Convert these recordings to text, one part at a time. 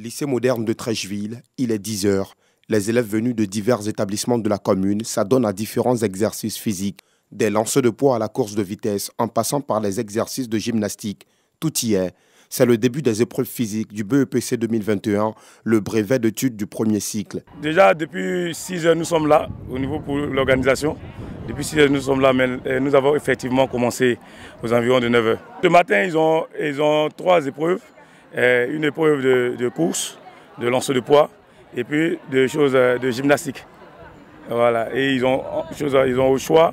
Lycée moderne de Trècheville, il est 10 heures. Les élèves venus de divers établissements de la commune s'adonnent à différents exercices physiques, des lancers de poids à la course de vitesse, en passant par les exercices de gymnastique. Tout y est. C'est le début des épreuves physiques du BEPC 2021, le brevet d'études du premier cycle. Déjà, depuis 6 heures, nous sommes là, au niveau pour l'organisation. Depuis 6 heures, nous sommes là, mais nous avons effectivement commencé aux environs de 9 heures. Ce matin, ils ont 3 épreuves. Une épreuve de course, de lancer de poids, et puis de choses de gymnastique. Voilà. Et ils ont au choix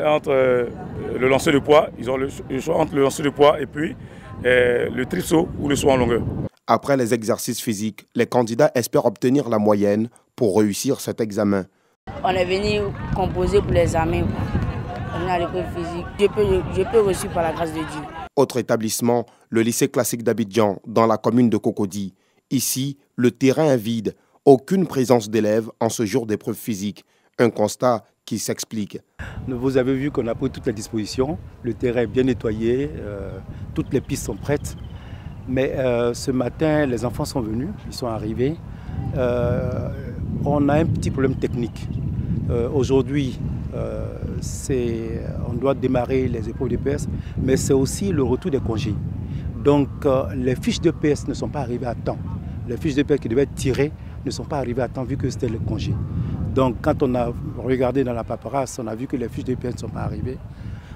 entre le lancer de poids, ils ont le choix entre le lancer de poids et puis le tripsaut ou le saut en longueur. Après les exercices physiques, les candidats espèrent obtenir la moyenne pour réussir cet examen. On est venu composer pour l'examen. On est à l'épreuve physique. Je peux reçu par la grâce de Dieu. Autre établissement, le lycée classique d'Abidjan, dans la commune de Cocody. Ici, le terrain est vide. Aucune présence d'élèves en ce jour d'épreuve physique. Un constat qui s'explique. Vous avez vu qu'on a pris toutes les dispositions. Le terrain est bien nettoyé. Toutes les pistes sont prêtes. Mais ce matin, les enfants sont venus. Ils sont arrivés. On a un petit problème technique. Aujourd'hui, on doit démarrer les épreuves de PS, mais c'est aussi le retour des congés. Donc les fiches de PS ne sont pas arrivées à temps. Les fiches de PS qui devaient être tirées ne sont pas arrivées à temps vu que c'était le congé. Donc quand on a regardé dans la paperasse, on a vu que les fiches de PS ne sont pas arrivées.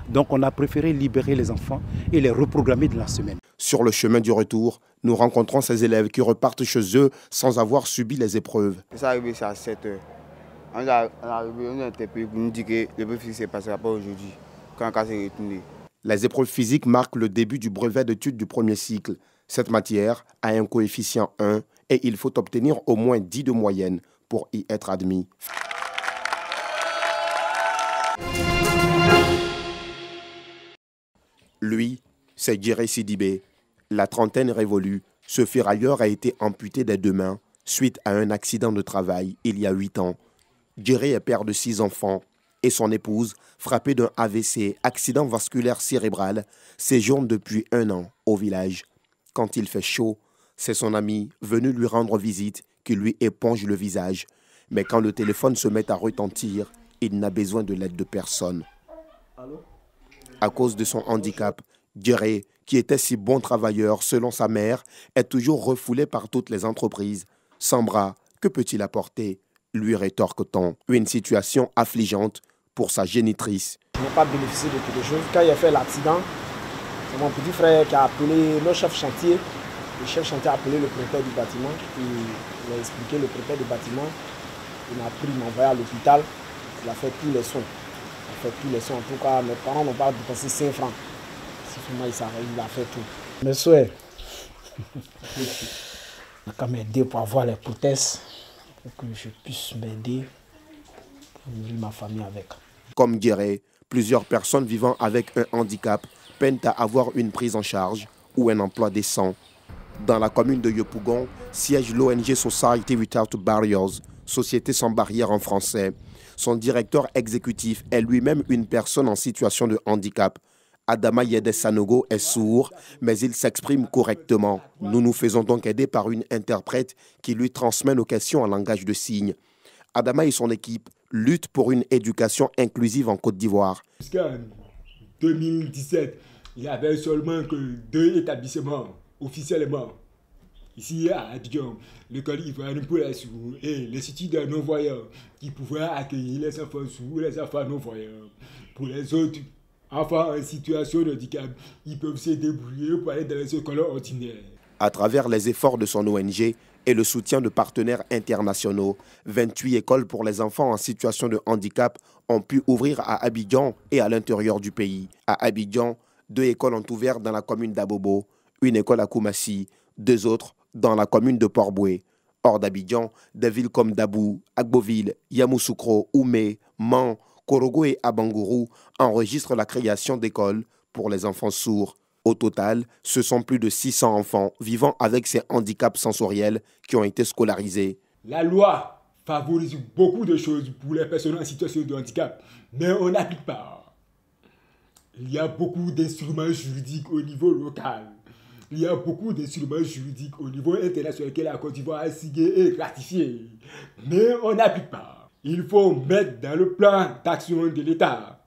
Donc on a préféré libérer les enfants et les reprogrammer de la semaine. Sur le chemin du retour, nous rencontrons ces élèves qui repartent chez eux sans avoir subi les épreuves. Ça arrive à 7 heures. On est arrivé, on a été payé pour nous dire que l'épreuve physique ne passera pas aujourd'hui, quand on s'est retourné. Les épreuves physiques marquent le début du brevet d'études du premier cycle. Cette matière a un coefficient 1 et il faut obtenir au moins 10 de moyenne pour y être admis. Lui, c'est Djéré Sidibé. La trentaine révolue, ce ferrailleur a été amputé des 2 mains suite à un accident de travail il y a 8 ans. Djéré est père de 6 enfants et son épouse, frappée d'un AVC, accident vasculaire cérébral, séjourne depuis 1 an au village. Quand il fait chaud, c'est son ami venu lui rendre visite qui lui éponge le visage. Mais quand le téléphone se met à retentir, il n'a besoin de l'aide de personne. À cause de son handicap, Djéré, qui était si bon travailleur selon sa mère, est toujours refoulé par toutes les entreprises. Sans bras, que peut-il apporter ? Lui rétorque-t-on. Une situation affligeante pour sa génitrice. Je n'ai pas bénéficié de quelque chose. Quand il a fait l'accident, c'est mon petit frère qui a appelé le chef chantier. Le chef chantier a appelé le propriétaire du bâtiment. Il a expliqué le propriétaire du bâtiment. Il m'a pris, il m'a envoyé à l'hôpital. Il a fait tous les soins. Il a fait tous les soins. En tout cas, mes parents n'ont pas dépensé 5 francs. Il a fait tout. Mes souhaits, on a qu'à m'aider pour avoir les prothèses, pour que je puisse m'aider pour vivre ma famille avec. Comme Djéré, plusieurs personnes vivant avec un handicap peinent à avoir une prise en charge ou un emploi décent. Dans la commune de Yopougon, siège l'ONG Society Without Barriers, Société sans barrières en français. Son directeur exécutif est lui-même une personne en situation de handicap. Adama Yede Sanogo est sourd, mais il s'exprime correctement. Nous nous faisons donc aider par une interprète qui lui transmet nos questions en langage de signes. Adama et son équipe luttent pour une éducation inclusive en Côte d'Ivoire. Jusqu'en 2017, il y avait seulement que 2 établissements officiellement. Ici à Abidjan, l'école ivoirienne pour les sourds et l'Institut des non-voyants qui pouvaient accueillir les enfants sourds et les enfants non-voyants. Pour les autres enfants en situation de handicap, ils peuvent se débrouiller pour aller dans les écoles ordinaires. À travers les efforts de son ONG et le soutien de partenaires internationaux, 28 écoles pour les enfants en situation de handicap ont pu ouvrir à Abidjan et à l'intérieur du pays. À Abidjan, 2 écoles ont ouvert dans la commune d'Abobo, une école à Koumassi, 2 autres dans la commune de Port-Boué. Hors d'Abidjan, des villes comme Dabou, Agboville, Yamoussoukro, Oumé, Man, Korogo et Abangourou enregistrent la création d'écoles pour les enfants sourds. Au total, ce sont plus de 600 enfants vivant avec ces handicaps sensoriels qui ont été scolarisés. La loi favorise beaucoup de choses pour les personnes en situation de handicap, mais on n'applique pas. Il y a beaucoup d'instruments juridiques au niveau local. Il y a beaucoup d'instruments juridiques au niveau international que la Côte d'Ivoire a signé et ratifié. Mais on n'applique pas. Il faut mettre dans le plan d'action de l'État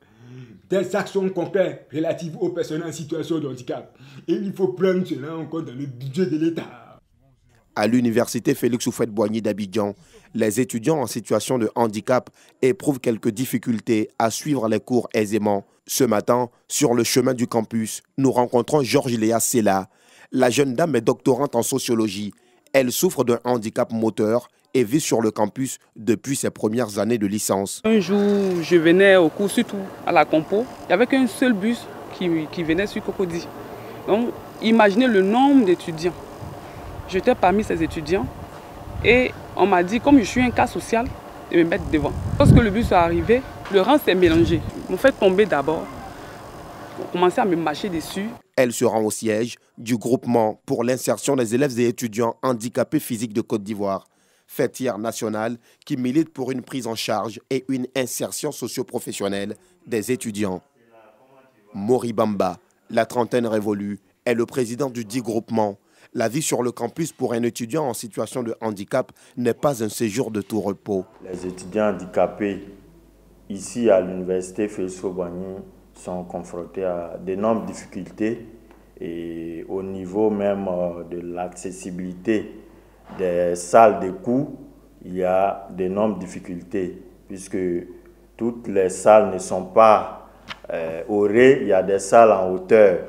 des actions concrètes relatives aux personnes en situation de handicap. Et il faut prendre cela en compte dans le budget de l'État. À l'université Félix Houphouët-Boigny d'Abidjan, les étudiants en situation de handicap éprouvent quelques difficultés à suivre les cours aisément. Ce matin, sur le chemin du campus, nous rencontrons Georges Léa Sela. La jeune dame est doctorante en sociologie. Elle souffre d'un handicap moteur et vit sur le campus depuis ses premières années de licence. Un jour, je venais au cours, surtout à la compo. Il n'y avait qu'un seul bus qui venait sur Cocody. Donc, imaginez le nombre d'étudiants. J'étais parmi ces étudiants et on m'a dit, comme je suis un cas social, de me mettre devant. Lorsque le bus est arrivé, le rang s'est mélangé. Ils m'ont fait tomber d'abord. Ils ont commencé à me marcher dessus. Elle se rend au siège du groupement pour l'insertion des élèves et étudiants handicapés physiques de Côte d'Ivoire, fêtière nationale qui milite pour une prise en charge et une insertion socio-professionnelle des étudiants. Mori Bamba, la trentaine révolue, est le président du dit groupement. La vie sur le campus pour un étudiant en situation de handicap n'est pas un séjour de tout repos. Les étudiants handicapés ici à l'université Félix Houphouët-Boigny sont confrontés à d'énormes difficultés et au niveau même de l'accessibilité des salles de cours, il y a d'énormes difficultés puisque toutes les salles ne sont pas aurées, il y a des salles en hauteur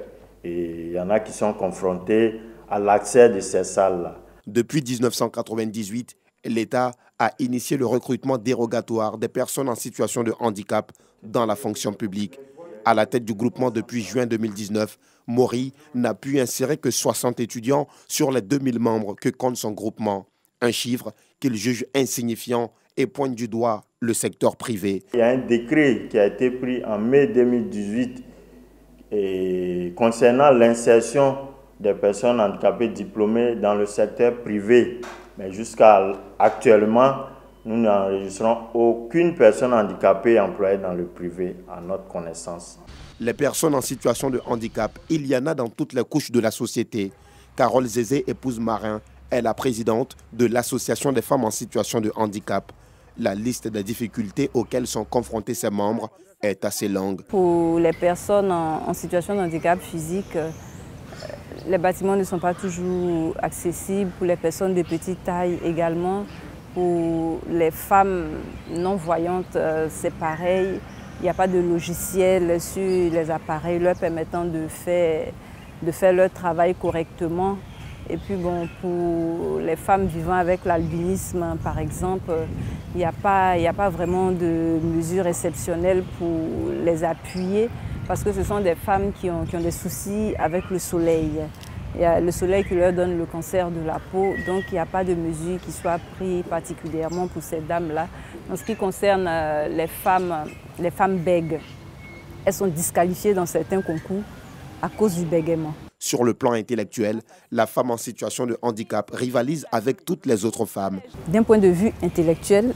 et il y en a qui sont confrontés à l'accès de ces salles-là. Depuis 1998, l'État a initié le recrutement dérogatoire des personnes en situation de handicap dans la fonction publique. À la tête du groupement depuis juin 2019, Mori n'a pu insérer que 60 étudiants sur les 2000 membres que compte son groupement. Un chiffre qu'il juge insignifiant et pointe du doigt le secteur privé. Il y a un décret qui a été pris en mai 2018 et concernant l'insertion des personnes handicapées diplômées dans le secteur privé. Mais jusqu'à actuellement, nous n'enregistrons aucune personne handicapée employée dans le privé à notre connaissance. Les personnes en situation de handicap, il y en a dans toutes les couches de la société. Carole Zézé, épouse Marin, est la présidente de l'Association des femmes en situation de handicap. La liste des difficultés auxquelles sont confrontés ses membres est assez longue. Pour les personnes en situation de handicap physique, les bâtiments ne sont pas toujours accessibles. Pour les personnes de petite taille également. Pour les femmes non-voyantes, c'est pareil. Il n'y a pas de logiciel sur les appareils leur permettant de faire leur travail correctement. Et puis bon, pour les femmes vivant avec l'albinisme, par exemple, il n'y a pas vraiment de mesures exceptionnelles pour les appuyer parce que ce sont des femmes qui ont des soucis avec le soleil. Il y a le soleil qui leur donne le cancer de la peau, donc il n'y a pas de mesures qui soient prises particulièrement pour ces dames-là. En ce qui concerne les femmes bègues, elles sont disqualifiées dans certains concours à cause du bégaiement. Sur le plan intellectuel, la femme en situation de handicap rivalise avec toutes les autres femmes. D'un point de vue intellectuel,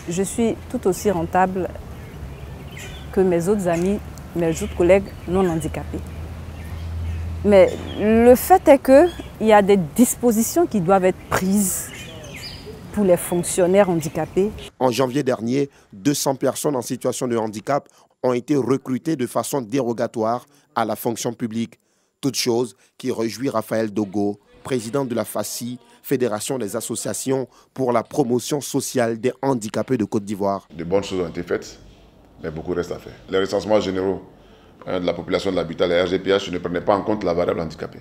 je suis tout aussi rentable que mes autres amis, mes autres collègues non handicapés. Mais le fait est qu'il y a des dispositions qui doivent être prises pour les fonctionnaires handicapés. En janvier dernier, 200 personnes en situation de handicap ont été recrutées de façon dérogatoire à la fonction publique. Toute chose qui réjouit Raphaël Dogo, président de la FACI, Fédération des associations pour la promotion sociale des handicapés de Côte d'Ivoire. De bonnes choses ont été faites, mais beaucoup reste à faire. Les recensements généraux de la population de l'habitat, les RGPH, ne prenaient pas en compte la variable handicapée.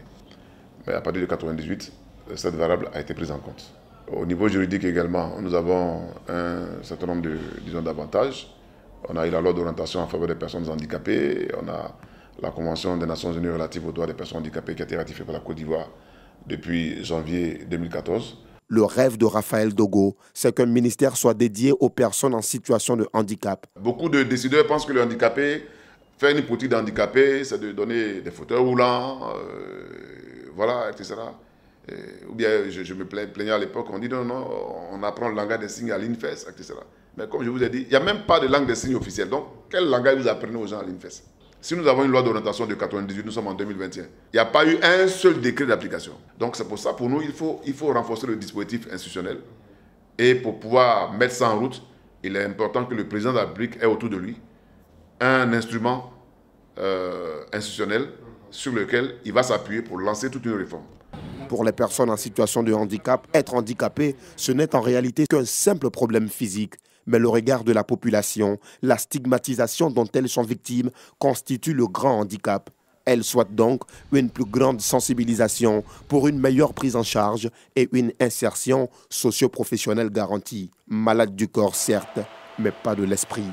Mais à partir de 1998, cette variable a été prise en compte. Au niveau juridique également, nous avons un certain nombre d'avantages. On a eu la loi d'orientation en faveur des personnes handicapées. On a la Convention des Nations Unies relative aux droits des personnes handicapées qui a été ratifiée par la Côte d'Ivoire depuis janvier 2014. Le rêve de Raphaël Dogo, c'est qu'un ministère soit dédié aux personnes en situation de handicap. Beaucoup de décideurs pensent que le handicapé, faire une politique d'handicapé, c'est de donner des fauteuils roulants, voilà, etc. Ou bien, je me plaignais à l'époque, on dit non, on apprend le langage des signes à l'INFES, etc. Mais comme je vous ai dit, il n'y a même pas de langue des signes officielle. Donc, quel langage vous apprenez aux gens à l'INFES? Si nous avons une loi d'orientation de 98, nous sommes en 2021. Il n'y a pas eu un seul décret d'application. Donc c'est pour ça, pour nous, il faut renforcer le dispositif institutionnel. Et pour pouvoir mettre ça en route, il est important que le président de la République ait autour de lui un instrument institutionnel sur lequel il va s'appuyer pour lancer toute une réforme. Pour les personnes en situation de handicap, être handicapé, ce n'est en réalité qu'un simple problème physique. Mais le regard de la population, la stigmatisation dont elles sont victimes constitue le grand handicap. Elles souhaitent donc une plus grande sensibilisation pour une meilleure prise en charge et une insertion socio-professionnelle garantie. Malade du corps, certes, mais pas de l'esprit.